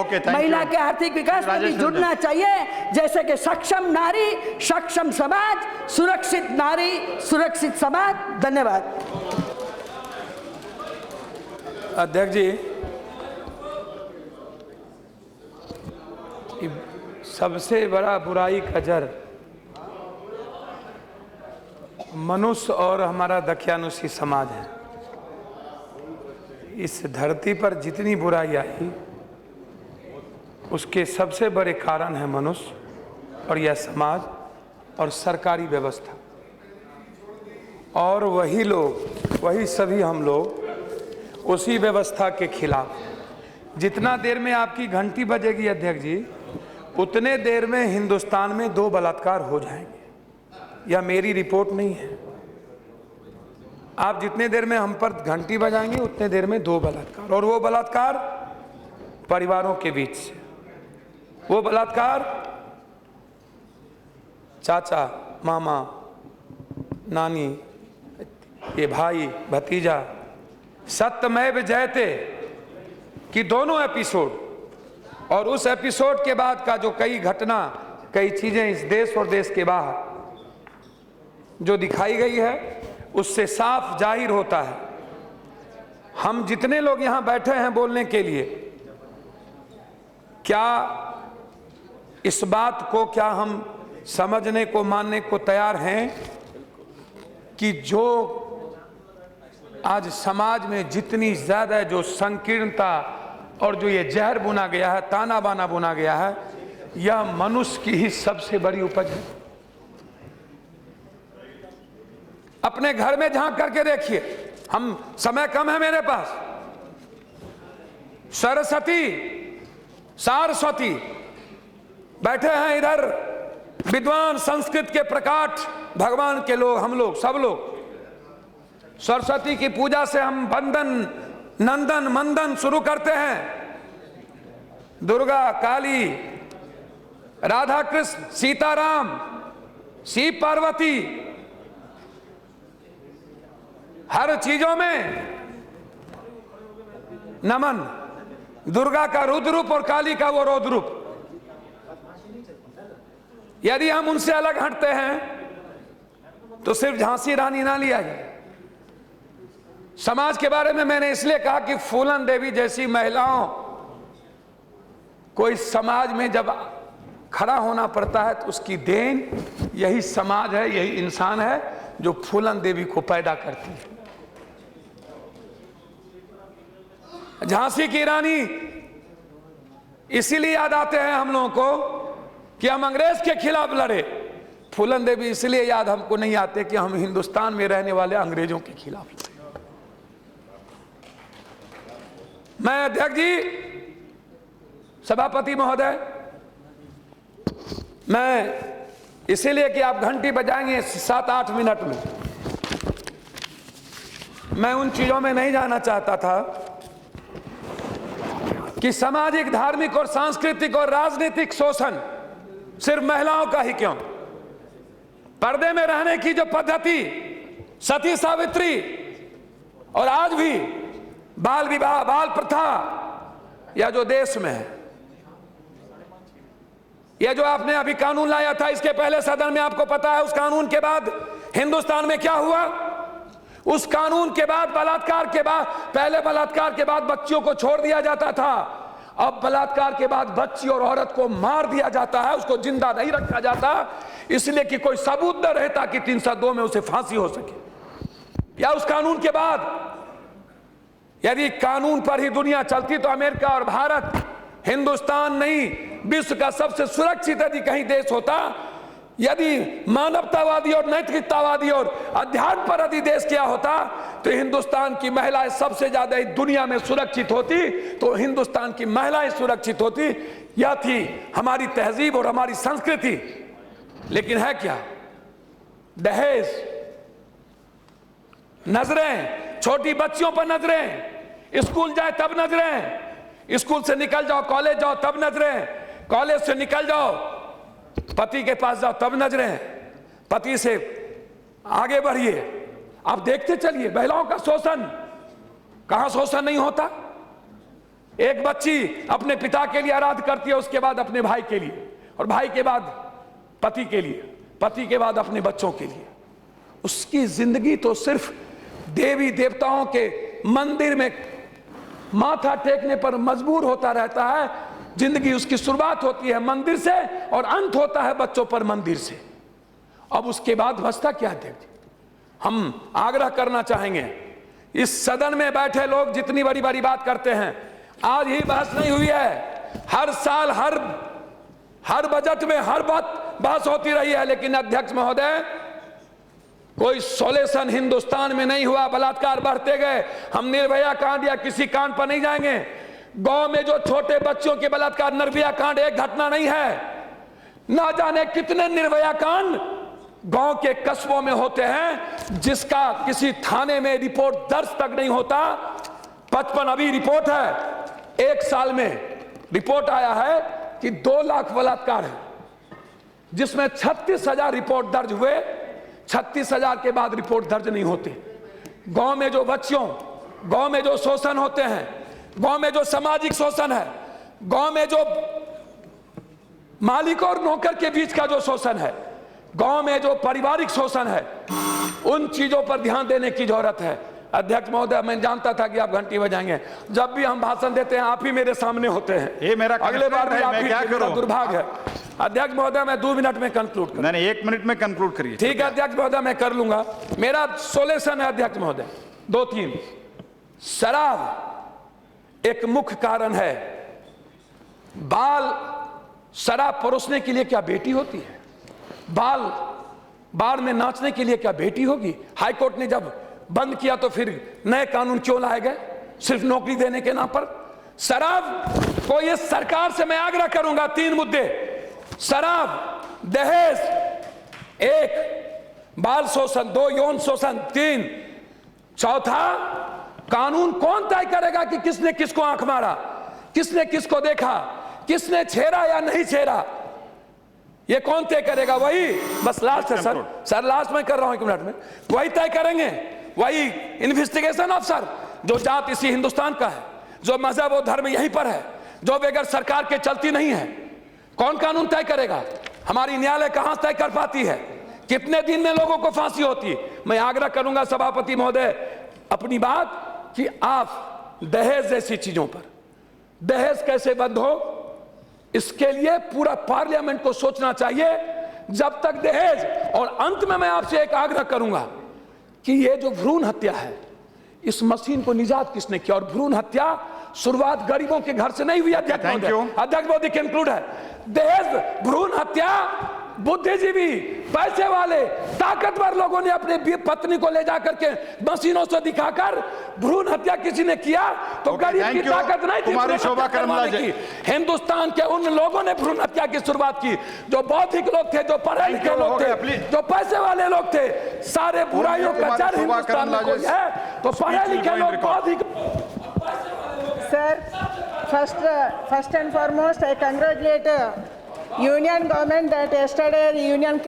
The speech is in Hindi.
महिला के आर्थिक विकास में भी जुड़ना चाहिए, जैसे कि सक्षम नारी सक्षम समाज, सुरक्षित नारी सुरक्षित समाज। धन्यवाद। अध्यक्ष जी, सबसे बड़ा बुराई का जड़ मनुष्य और हमारा दकियानुसी समाज है। इस धरती पर जितनी बुराई आई उसके सबसे बड़े कारण है मनुष्य और यह समाज और सरकारी व्यवस्था। और वही लोग, वही सभी हम लोग उसी व्यवस्था के खिलाफ। जितना देर में आपकी घंटी बजेगी अध्यक्ष जी, उतने देर में हिंदुस्तान में 2 बलात्कार हो जाएंगे। यह मेरी रिपोर्ट नहीं है। आप जितने देर में हम पर घंटी बजाएंगे उतने देर में 2 बलात्कार, और वो बलात्कार परिवारों के बीच से, वो बलात्कार चाचा मामा नानी ये भाई भतीजा, सत्यमेव जयते कि दोनों एपिसोड, और उस एपिसोड के बाद का जो कई घटना, कई चीजें इस देश और देश के बाहर जो दिखाई गई है, उससे साफ जाहिर होता है। हम जितने लोग यहां बैठे हैं बोलने के लिए, क्या इस बात को क्या हम समझने को मानने को तैयार हैं कि जो आज समाज में जितनी ज्यादा जो संकीर्णता और जो ये जहर बुना गया है, ताना बाना बुना गया है, यह मनुष्य की ही सबसे बड़ी उपज है। अपने घर में झांक करके देखिए, हम समय कम है मेरे पास। सारस्वती बैठे हैं इधर, विद्वान संस्कृत के प्रकाट भगवान के लोग, हम लोग सब लोग सरस्वती की पूजा से हम वंदन नंदन मंदन शुरू करते हैं। दुर्गा काली राधा कृष्ण सीताराम शिव पार्वती, हर चीजों में नमन। दुर्गा का रुद्र रूप और काली का वो रौद्र रूप। यदि हम उनसे अलग हटते हैं तो सिर्फ झांसी रानी ना लिया जाए। समाज के बारे में मैंने इसलिए कहा कि फूलन देवी जैसी महिलाओं को इस समाज में जब खड़ा होना पड़ता है तो उसकी देन यही समाज है, यही इंसान है जो फूलन देवी को पैदा करती है। झांसी की रानी इसीलिए याद आते हैं हम लोगों को कि हम अंग्रेज के खिलाफ लड़े। फूलन देवी इसलिए याद हमको नहीं आते कि हम हिंदुस्तान में रहने वाले अंग्रेजों के खिलाफ लड़े। मैं अध्यक्ष जी, सभापति महोदय, मैं इसीलिए कि आप घंटी बजाएंगे 7-8 मिनट में, मैं उन चीजों में नहीं जाना चाहता था कि सामाजिक, धार्मिक और सांस्कृतिक और राजनीतिक शोषण सिर्फ महिलाओं का ही क्यों। पर्दे में रहने की जो पद्धति, सती सावित्री, और आज भी बाल विवाह, बाल प्रथा, या जो देश में है, यह जो आपने अभी कानून लाया था, इसके पहले सदन में आपको पता है उस कानून के बाद हिंदुस्तान में क्या हुआ। उस कानून के बाद बलात्कार के बाद, पहले बलात्कार के बाद बच्चियों को छोड़ दिया जाता था, अब बलात्कार के बाद बच्ची और औरत को मार दिया जाता है, उसको जिंदा नहीं रखा जाता, इसलिए कि कोई सबूत न रहता कि 302 में उसे फांसी हो सके। या उस कानून के बाद यदि कानून पर ही दुनिया चलती तो अमेरिका और भारत, हिंदुस्तान नहीं, विश्व का सबसे सुरक्षित यदि कहीं देश होता, यदि मानवतावादी और नैतिकतावादी और अध्यात्म पर यदि देश क्या होता, तो हिंदुस्तान की महिलाएं सबसे ज्यादा दुनिया में सुरक्षित होती, तो हिंदुस्तान की महिलाएं सुरक्षित होती। यह थी हमारी तहजीब और हमारी संस्कृति। लेकिन है क्या? दहेज, नजरें, छोटी बच्चियों पर नजरें, स्कूल जाए तब नजरें, स्कूल से निकल जाओ कॉलेज जाओ तब नजरें, कॉलेज से निकल जाओ पति के पास जाओ तब नजरें, पति से आगे बढ़िए। आप देखते चलिए महिलाओं का शोषण, कहां शोषण नहीं होता। एक बच्ची अपने पिता के लिए आराध करती है, उसके बाद अपने भाई के लिए, और भाई के बाद पति के लिए, पति के बाद अपने बच्चों के लिए। उसकी जिंदगी तो सिर्फ देवी देवताओं के मंदिर में माथा टेकने पर मजबूर होता रहता है। जिंदगी उसकी शुरुआत होती है मंदिर से और अंत होता है बच्चों पर मंदिर से। अब उसके बाद बचता क्या देव जी? हम आग्रह करना चाहेंगे, इस सदन में बैठे लोग जितनी बड़ी बड़ी बात करते हैं, आज ही बहस नहीं हुई है, हर साल हर बजट में हर बात बहस होती रही है, लेकिन अध्यक्ष महोदय कोई सॉल्यूशन हिंदुस्तान में नहीं हुआ। बलात्कार बढ़ते गए। हम निर्भया कांड या किसी कांड पर नहीं जाएंगे। गांव में जो छोटे बच्चों के बलात्कार, निर्भया कांड एक घटना नहीं है, ना जाने कितने निर्भया कांड गांव के कस्बों में होते हैं, जिसका किसी थाने में रिपोर्ट दर्ज तक नहीं होता। 55 अभी रिपोर्ट है, एक साल में रिपोर्ट आया है कि 2 लाख बलात्कार है, जिसमें 36,000 रिपोर्ट दर्ज हुए। 36,000 के बाद रिपोर्ट दर्ज नहीं होती। गांव में जो बच्चों, गांव में जो शोषण होते हैं, गांव में जो सामाजिक शोषण है, गांव में जो मालिक और नौकर के बीच का जो शोषण है, गांव में जो पारिवारिक शोषण है, उन चीजों पर ध्यान देने की जरूरत है। अध्यक्ष महोदय, मैं जानता था कि आप घंटी बजाएंगे। जब भी हम भाषण देते हैं आप ही मेरे सामने होते हैं। ये मेरा अगले बार भी आप ही, क्या मेरा दुर्भाग्य है। अध्यक्ष महोदय, मैं 2 मिनट में कंक्लूड करूं। नहीं, 1 मिनट में कंक्लूड करिए। ठीक है अध्यक्ष महोदय, मैं कर लूंगा। मेरा सोल्यूशन है अध्यक्ष महोदय, 2-3। शराब एक मुख्य कारण है। शराब परोसने के लिए क्या बेटी होती है? बार में नाचने के लिए क्या बेटी होगी? हाईकोर्ट ने जब बंद किया तो फिर नए कानून क्यों लाए गए? सिर्फ नौकरी देने के नाम पर। शराब को ये सरकार से मैं आग्रह करूंगा, 3 मुद्दे: शराब, दहेज 1, बाल शोषण 2, यौन शोषण 3, चौथा कानून कौन तय करेगा कि किसने किसको आंख मारा, किसने किसको देखा, किसने छेड़ा या नहीं छेड़ा, ये कौन तय करेगा? वही, बस लास्ट है सर लास्ट में कर रहा हूं 1 मिनट में, वही तय करेंगे। वही इन्वेस्टिगेशन अफसर, जो जात इसी हिंदुस्तान का है, जो मजहब और धर्म यहीं पर है, जो बगैर सरकार के चलती नहीं है, कौन कानून तय करेगा? हमारी न्यायालय कहां तय कर पाती है? कितने दिन में लोगों को फांसी होती है? मैं आग्रह करूंगा सभापति महोदय अपनी बात कि आप दहेज जैसी चीजों पर, दहेज कैसे बंद हो, इसके लिए पूरा पार्लियामेंट को सोचना चाहिए जब तक दहेज। और अंत में मैं आपसे एक आग्रह करूंगा कि ये जो भ्रूण हत्या है, इस मशीन को निजात किसने किया? और भ्रूण हत्या शुरुआत गरीबों के घर से नहीं हुई। अध्यक्ष मोदी कंक्लूड है, दहेज, भ्रूण हत्या बुद्धिजीवी, पैसे वाले, ताकतवर लोगों ने अपने पत्नी को ले जाकर के मशीनों से दिखाकर भ्रूण हत्या किसी ने किया तो गरीब की ताकत नहीं थी। हिंदुस्तान के उन लोगों ने भ्रूण हत्या की शुरुआत की जो बौद्धिक लोग थे, जो पढ़े लिखे लोग थे, जो पैसे वाले लोग थे। सारे बुराइयों का जड़ हिंदुस्तान में कोई है तो पढ़े लिखे लोग, बौद्धिक। Sir, first and foremost, I congratulate Union government that yesterday the Union